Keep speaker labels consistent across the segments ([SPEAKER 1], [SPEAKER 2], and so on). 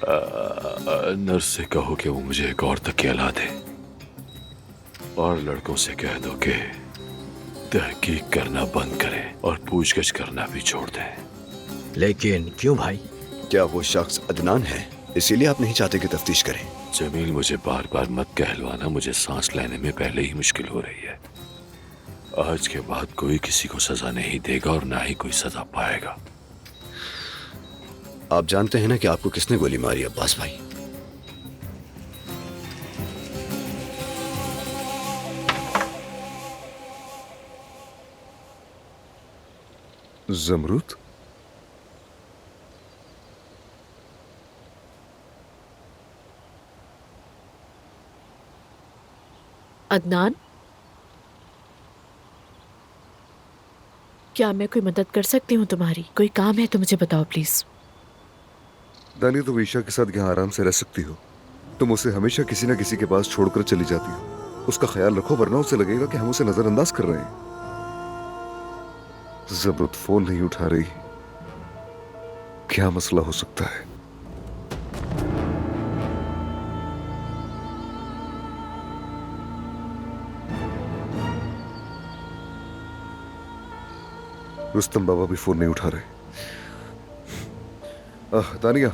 [SPEAKER 1] Nurse से कहो कि वो मुझे एक और तकिया दे, और लड़कों से कह दो कि तहकीक करना बंद करें और पूछगछ करना भी छोड़ दें।
[SPEAKER 2] लेकिन क्यों भाई?
[SPEAKER 3] क्या वो शख्स अदनान है, इसीलिए आप नहीं चाहते कि तफ्तीश करें?
[SPEAKER 1] जमील, मुझे बार बार मत कहलवाना, मुझे सांस लेने में पहले ही मुश्किल हो रही है। आज के बाद कोई किसी को सजा नहीं देगा और ना ही कोई सजा पाएगा।
[SPEAKER 3] आप जानते हैं ना कि आपको किसने गोली मारी अब्बास भाई?
[SPEAKER 4] जमरूद?
[SPEAKER 5] अदनान, क्या मैं कोई मदद कर सकती हूँ तुम्हारी? कोई काम है तो मुझे बताओ प्लीज।
[SPEAKER 4] दानी, तुम ईशा के साथ यहाँ आराम से रह सकती हो। तुम उसे हमेशा किसी न किसी के पास छोड़कर चली जाती हो। उसका ख्याल रखो, वरना उसे लगेगा कि हम उसे नजरअंदाज कर रहे हैं। जमरूद फोन नहीं उठा रही, क्या मसला हो सकता है? रुस्तम बाबा भी फोन नहीं उठा रहे। दानिया,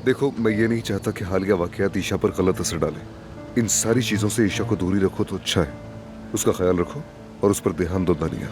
[SPEAKER 4] देखो, मैं ये नहीं चाहता कि हालिया वाकयात ईशा पर गलत असर डालें। इन सारी चीजों से ईशा को दूरी रखो तो अच्छा है। उसका ख्याल रखो और उस पर ध्यान दो दानिया।